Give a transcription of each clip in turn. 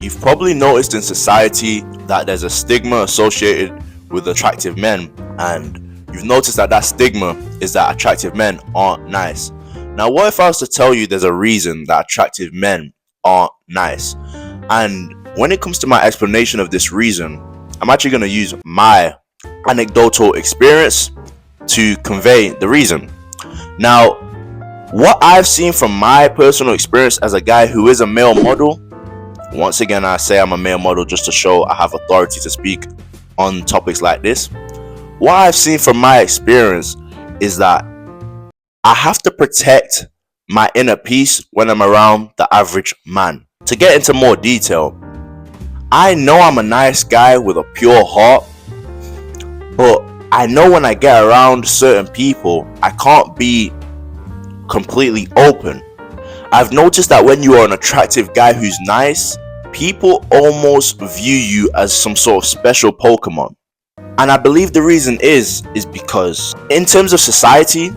You've probably noticed in society that there's a stigma associated with attractive men, and you've noticed that that stigma is that attractive men aren't nice. Now, what if I was to tell you there's a reason that attractive men aren't nice? And when it comes to my explanation of this reason, I'm actually going to use my anecdotal experience to convey the reason. Now, what I've seen from my personal experience as a guy who is a male model, once again, I say I'm a male model just to show I have authority to speak on topics like this. What I've seen from my experience is that I have to protect my inner peace when I'm around the average man. To get into more detail, I know I'm a nice guy with a pure heart, but I know when I get around certain people, I can't be completely open. I've noticed that when you are an attractive guy who's nice, people almost view you as some sort of special Pokemon. And I believe the reason is because in terms of society,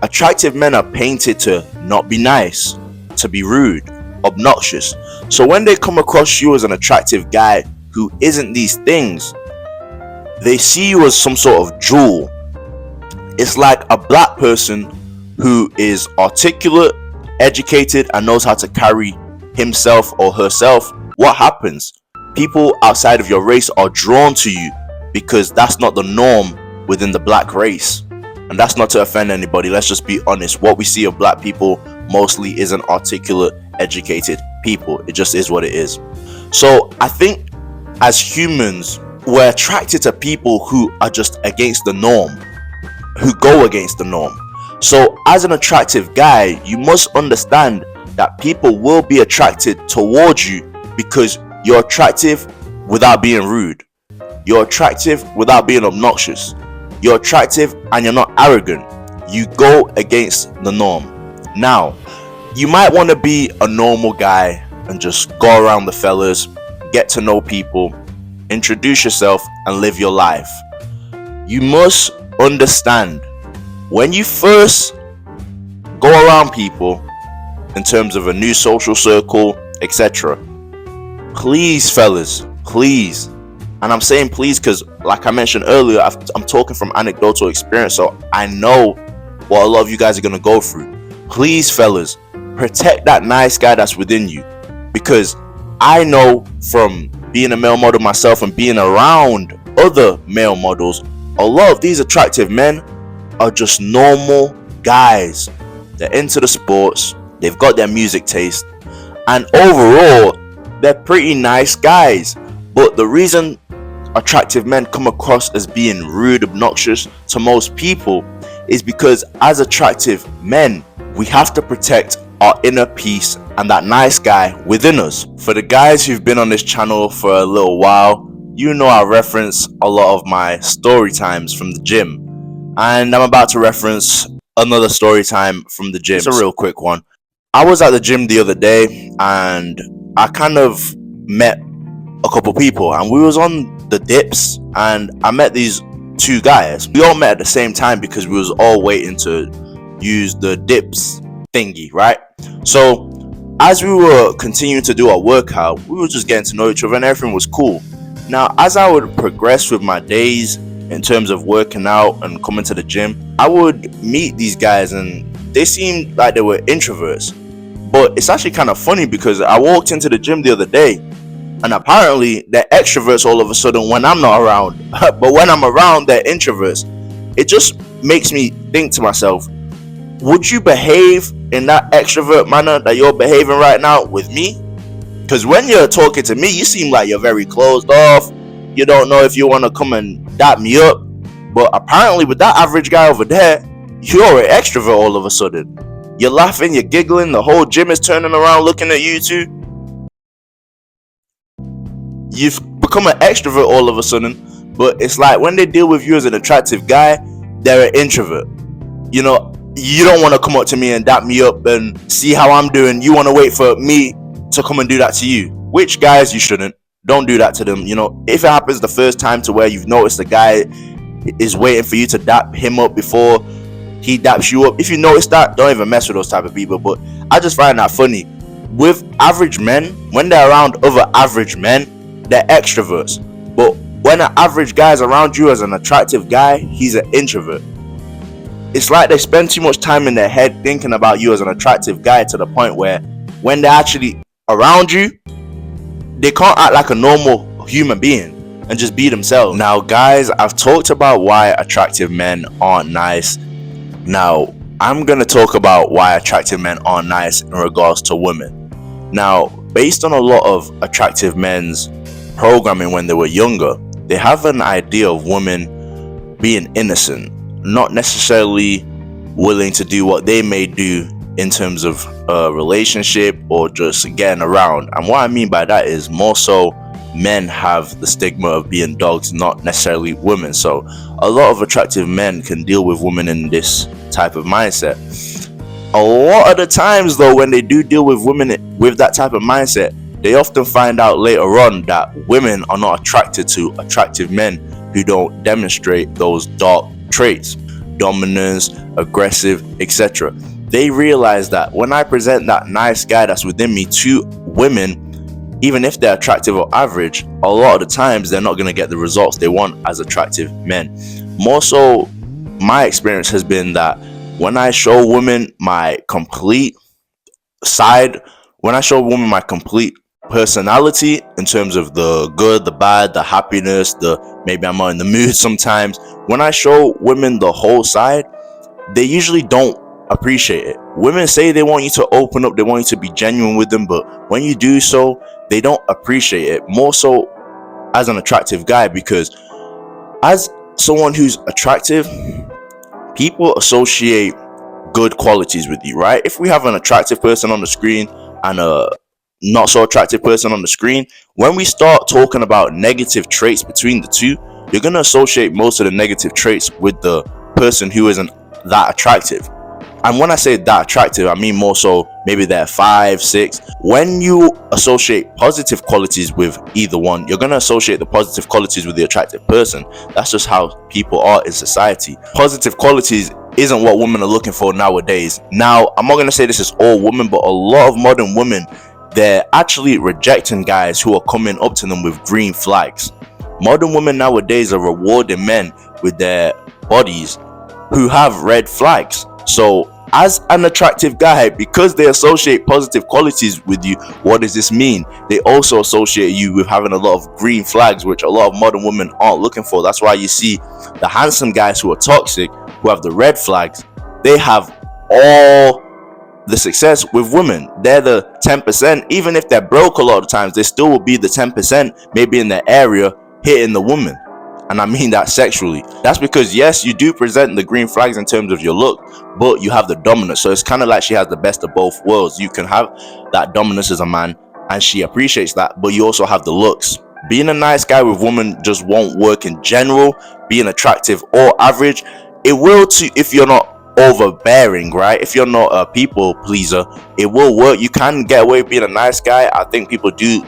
attractive men are painted to not be nice, to be rude, obnoxious. So when they come across you as an attractive guy who isn't these things, they see you as some sort of jewel. It's like a black person who is articulate, educated, and knows how to carry himself or herself. What happens? People outside of your race are drawn to you because that's not the norm within the black race. And that's not to offend anybody. Let's just be honest. What we see of black people mostly isn't articulate, educated people. It just is what it is. So I think as humans, we're attracted to people who are just against the norm, who go against the norm. So as an attractive guy, you must understand that people will be attracted towards you because you're attractive without being rude. You're attractive without being obnoxious. You're attractive and you're not arrogant. You go against the norm. Now, you might want to be a normal guy and just go around the fellas, get to know people, introduce yourself, and live your life. You must understand, when you first go around people in terms of a new social circle, etc., please, fellas, please, and I'm saying please because, like I mentioned earlier, I'm talking from anecdotal experience, so I know what a lot of you guys are going to go through. Please, fellas, protect that nice guy that's within you, because I know from being a male model myself and being around other male models, a lot of these attractive men are just normal guys. They're into the sports, they've got their music taste, and overall they're pretty nice guys. But the reason attractive men come across as being rude, obnoxious to most people is because as attractive men, we have to protect our inner peace and that nice guy within us. For the guys who've been on this channel for a little while, you know I reference a lot of my story times from the gym, and I'm about to reference another story time from the gym. It's a real quick one. I was at the gym the other day and I kind of met a couple people, and we was on the dips, and I met these two guys. We all met at the same time because we was all waiting to use the dips thingy, right? So as we were continuing to do our workout, we were just getting to know each other and everything was cool. Now, as I would progress with my days in terms of working out and coming to the gym, I would meet these guys and they seemed like they were introverts. But it's actually kind of funny because I walked into the gym the other day and apparently they're extroverts all of a sudden when I'm not around. But when I'm around, they're introverts. It just makes me think to myself, would you behave in that extrovert manner that you're behaving right now with me? Because when you're talking to me, you seem like you're very closed off. You don't know if you want to come and dap me up. But apparently with that average guy over there, you're an extrovert all of a sudden. You're laughing, you're giggling, the whole gym is turning around looking at you too. You've become an extrovert all of a sudden, but it's like when they deal with you as an attractive guy, they're an introvert. You know, you don't want to come up to me and dap me up and see how I'm doing. You want to wait for me to come and do that to you. Which guys you shouldn't. Don't do that to them. You know, if it happens the first time to where you've noticed the guy is waiting for you to dap him up before he daps you up, if you notice that, don't even mess with those type of people. But I just find that funny. with average men, when they're around other average men, they're extroverts. But when an average guy is around you as an attractive guy, he's an introvert. It's like they spend too much time in their head thinking about you as an attractive guy, to the point where when they're actually around you, they can't act like a normal human being and just be themselves. Now guys, I've talked about why attractive men aren't nice. Now I'm gonna talk about why attractive men aren't nice in regards to women. Now, based on a lot of attractive men's programming when they were younger, they have an idea of women being innocent, not necessarily willing to do what they may do in terms of a relationship or just getting around. And what I mean by that is more so men have the stigma of being dogs, not necessarily women. So a lot of attractive men can deal with women in this type of mindset. A lot of the times though, when they do deal with women with that type of mindset, they often find out later on that women are not attracted to attractive men who don't demonstrate those dark traits: dominance, aggressive, etc. They realize that when I present that nice guy that's within me to women, even if they're attractive or average, a lot of the times they're not going to get the results they want as attractive men. More so, my experience has been that when I show women my complete side, when I show women my complete personality in terms of the good, the bad, the happiness, the maybe I'm not in the mood sometimes, when I show women the whole side, they usually don't appreciate it. Women say they want you to open up, they want you to be genuine with them, but when you do so, they don't appreciate it. More so as an attractive guy, because as someone who's attractive, people associate good qualities with you, right? If we have an attractive person on the screen and a not so attractive person on the screen, when we start talking about negative traits between the two, you're going to associate most of the negative traits with the person who isn't that attractive. And when I say that attractive, I mean more so maybe they're 5, 6. When you associate positive qualities with either one, you're going to associate the positive qualities with the attractive person. That's just how people are in society. Positive qualities isn't what women are looking for nowadays. Now, I'm not going to say this is all women, but a lot of modern women, they're actually rejecting guys who are coming up to them with green flags. Modern women nowadays are rewarding men with their bodies who have red flags. So as an attractive guy, because they associate positive qualities with you, what does this mean? They also associate you with having a lot of green flags, which a lot of modern women aren't looking for. That's why you see the handsome guys who are toxic, who have the red flags, they have all the success with women. They're the 10%. Even if they're broke a lot of times, they still will be the 10%, maybe in their area, hitting the woman. And I mean that sexually. That's because yes, you do present the green flags in terms of your look, but you have the dominance. So it's kind of like she has the best of both worlds. You can have that dominance as a man and she appreciates that, but you also have the looks. Being a nice guy with women just won't work in general. Being attractive or average, it will too if you're not overbearing, right? If you're not a people pleaser, it will work. You can get away with being a nice guy. I think people do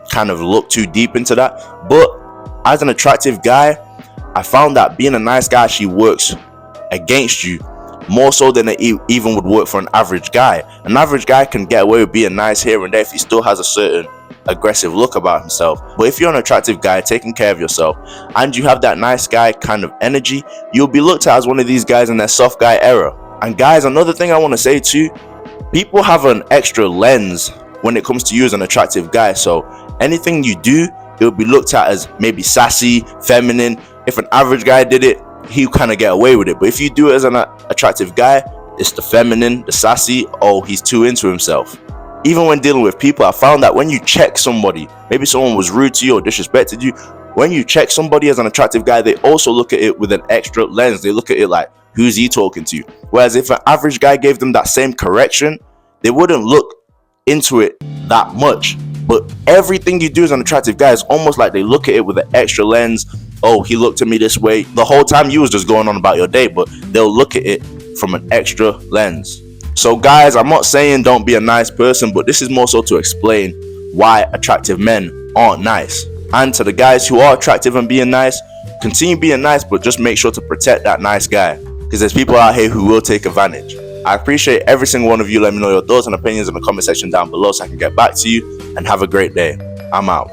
kind of look too deep into that, but as an attractive guy, I found that being a nice guy actually works against you more so than it even would work for an average guy. An average guy can get away with being nice here and there if he still has a certain aggressive look about himself. But if you're an attractive guy taking care of yourself and you have that nice guy kind of energy, you'll be looked at as one of these guys in their soft guy era. And guys, another thing I want to say too, people have an extra lens when it comes to you as an attractive guy. So anything you do, it will be looked at as maybe sassy, feminine. If an average guy did it, he'll kind of get away with it. But if you do it as an attractive guy, it's the feminine, the sassy, oh, he's too into himself. Even when dealing with people, I found that when you check somebody, maybe someone was rude to you or disrespected you, when you check somebody as an attractive guy, they also look at it with an extra lens. They look at it like, who's he talking to? Whereas if an average guy gave them that same correction, they wouldn't look into it that much. But everything you do as an attractive guy is almost like they look at it with an extra lens. Oh, he looked at me this way. The whole time you was just going on about your day, but they'll look at it from an extra lens. So guys, I'm not saying don't be a nice person, but this is more so to explain why attractive men aren't nice. And to the guys who are attractive and being nice, continue being nice, but just make sure to protect that nice guy, because there's people out here who will take advantage. I appreciate every single one of you. Let me know your thoughts and opinions in the comment section down below so I can get back to you, and have a great day. I'm out.